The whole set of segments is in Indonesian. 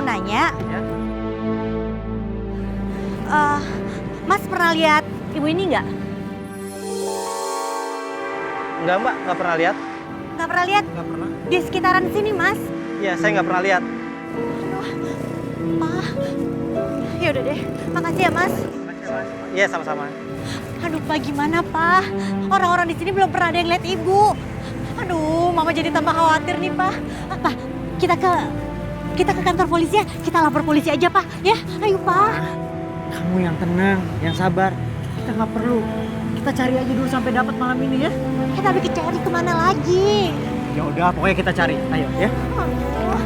nanya. Ya. Mas pernah lihat ibu ini nggak? Enggak mbak, nggak pernah lihat. Nggak pernah lihat? Nggak pernah. Di sekitaran sini, Mas. Iya, saya nggak pernah lihat. Pak, ya udah deh. Makasih ya, Mas. Iya, sama-sama. Aduh, Pak, gimana, Pak? Orang-orang di sini belum pernah ada yang lihat ibu. Aduh, Mama jadi tambah khawatir nih, Pak. Apa? Kita ke kantor polisi ya? Kita lapor polisi aja, Pak. Ya, ayo, Pak. Kamu yang tenang, yang sabar. Kita nggak perlu. Kita cari aja dulu sampai dapat malam ini ya. Tapi cari kemana lagi? Ya udah, pokoknya kita cari. Ayo ya. Aduh.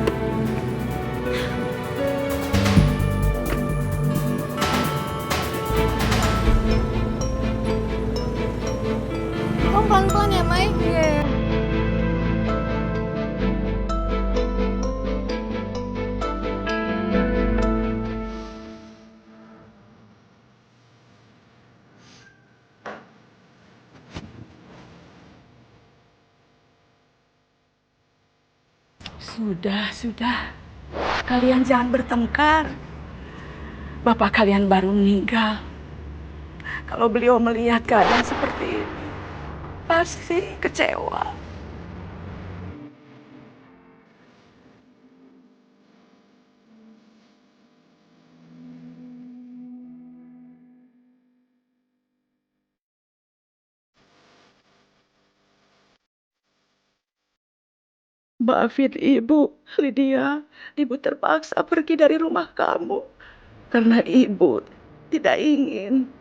Kamu pelan-pelan ya, Mai? Iya. Sudah. Kalian jangan bertengkar. Bapak kalian baru meninggal. Kalau beliau melihat keadaan seperti ini, pasti kecewa. Maafin Ibu, Lydia. Ibu terpaksa pergi dari rumah kamu. Karena Ibu tidak ingin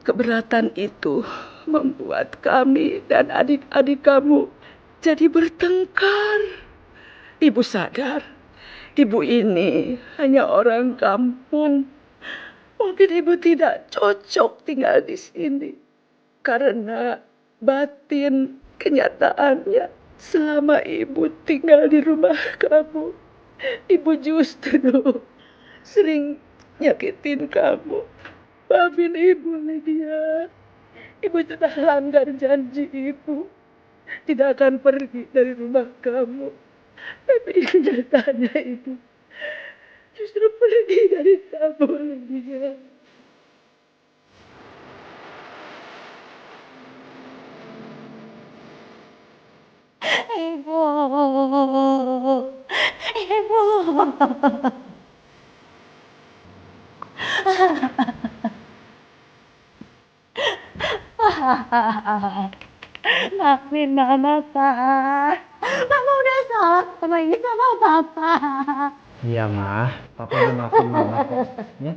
keberatan itu membuat kami dan adik-adik kamu jadi bertengkar. Ibu sadar, Ibu ini hanya orang kampung. Mungkin Ibu tidak cocok tinggal di sini. Karena batin kenyataannya selama Ibu tinggal di rumah kamu, Ibu justru sering nyakitin kamu. Maafin Ibu, Lydia. Ibu sudah langgar janji Ibu. Tidak akan pergi dari rumah kamu. Tapi kenyataannya Ibu justru pergi dari kamu, Lydia. Ibu. Ibu. Maafin Mama, Pak. Mama udah salah sama ini sama Papa. Iya mah, Papa udah maafin Mama kok. Ya.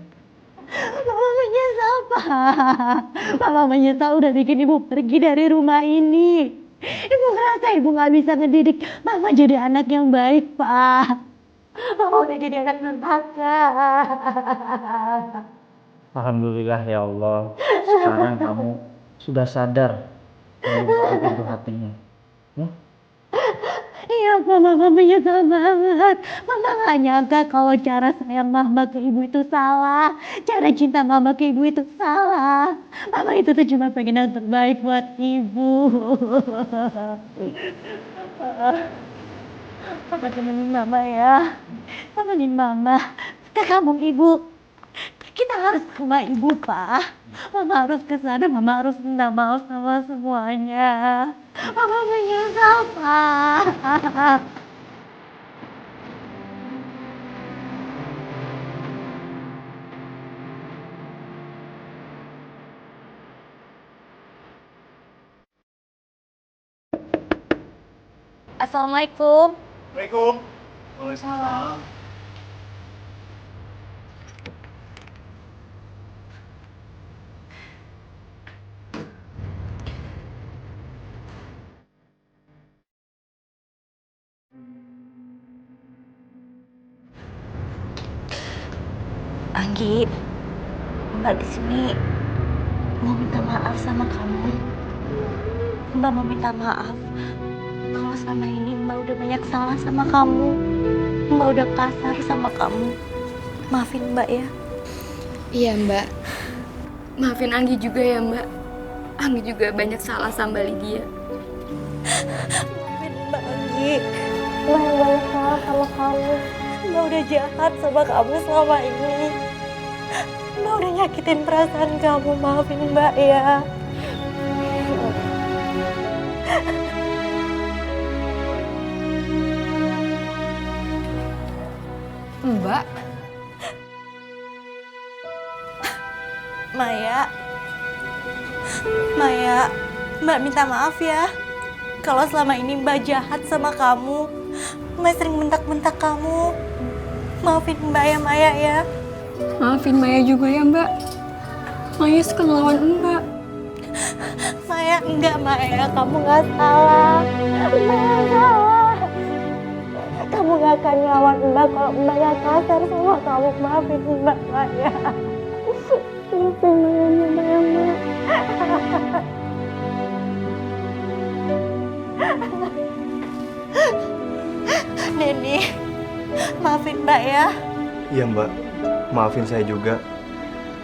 Mama menyesal, Pak. Mama menyesal udah bikin Ibu pergi dari rumah ini. Ibu ngerasa Ibu gak bisa ngedidik Mama jadi anak yang baik, Pak. Mama udah jadi anak durhaka. Alhamdulillah ya Allah. Sekarang kamu sudah sadar. Kamu buka pintu hatinya. Ya? Iya, Mama menyesal banget. Mama gak nyangka kalau cara sayang Mama ke Ibu itu salah. Cara cinta Mama ke Ibu itu salah. Mama itu tuh cuma pengen yang terbaik buat Ibu. Papa temenin Mama ya. Temenin Mama ke kampung Ibu. Kita harus ke rumah Ibu, Pak. Mama harus ke sana, Mama harus minta maaf sama semuanya. Mama menyesal, Pak. Assalamualaikum. Waalaikumsalam. Waalaikumsalam. Anggi, Mbak di sini mau minta maaf sama kamu. Mbak mau minta maaf kalau selama ini Mbak udah banyak salah sama kamu. Mbak udah kasar sama kamu. Maafin Mbak ya. Iya, Mbak. Maafin Anggi juga ya, Mbak. Anggi juga banyak salah sama Lydia. Maafin Mbak Anggi. Mbak yang banyak salah sama kamu. Mbak udah jahat sama kamu selama ini. Mbak udah nyakitin perasaan kamu, maafin Mbak ya. Mbak, Maya, Maya, Mbak minta maaf ya. Kalau selama ini Mbak jahat sama kamu, Mbak sering bentak-bentak kamu. Maafin Mbak ya, Maya ya. maafin Maya juga ya Mbak. Maya suka ngelawan Mbak. Maya, enggak Maya, kamu nggak salah. Mbak nggak salah. Kamu nggak akan ngelawan Mbak kalau Mbak yang kasar sama kamu. Maafin Mbak, Maya. Maafin Maya, Mbak. Neni, maafin Mbak ya. Iya Mbak, maafin saya juga.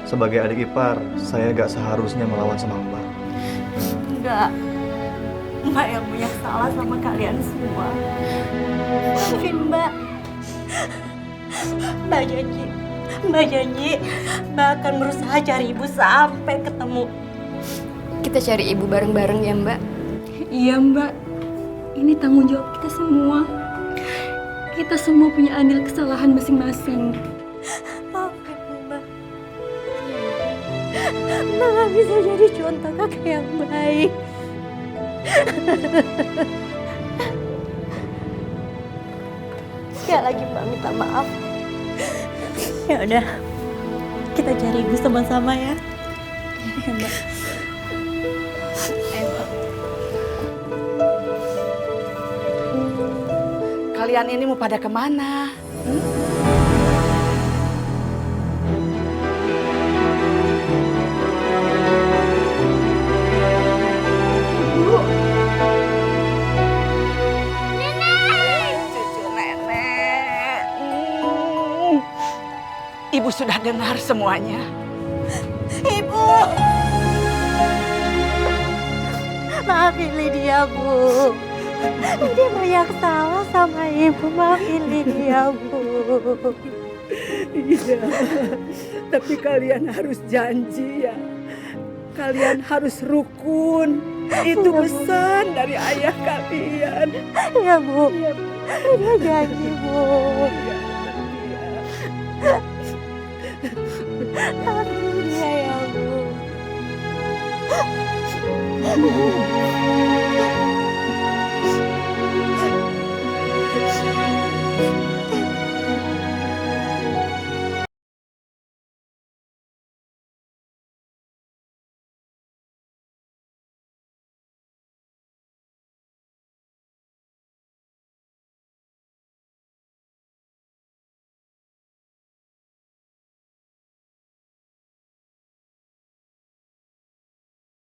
Sebagai adik ipar, saya gak seharusnya melawan sama Mbak. Enggak, Mbak yang punya salah sama kalian semua. Maafin Mbak. Mbak janji, Mbak akan berusaha cari ibu sampai ketemu. Kita cari ibu bareng-bareng ya Mbak. Iya Mbak, ini tanggung jawab kita semua. Kita semua punya andil kesalahan masing-masing. Maafin Mbak. Mbak gak bisa jadi contoh kakak yang baik. Sekali lagi Mbak minta maaf. Ya udah, kita cari ibu sama-sama ya. Ya Mbak. Ayo Mbak. Kalian ini mau pada kemana? Cucu nenek. Ibu sudah dengar semuanya. Ibu! Maafin Lydia, Bu. Lydia banyak salah sama Ibu. Maafin Lydia, Bu. Iya, tapi kalian harus janji ya. Kalian harus rukun. Itu pesan dari ayah kalian. Ya, Bu. Lydia janji, Bu. Maafin Lydia ya, Bu.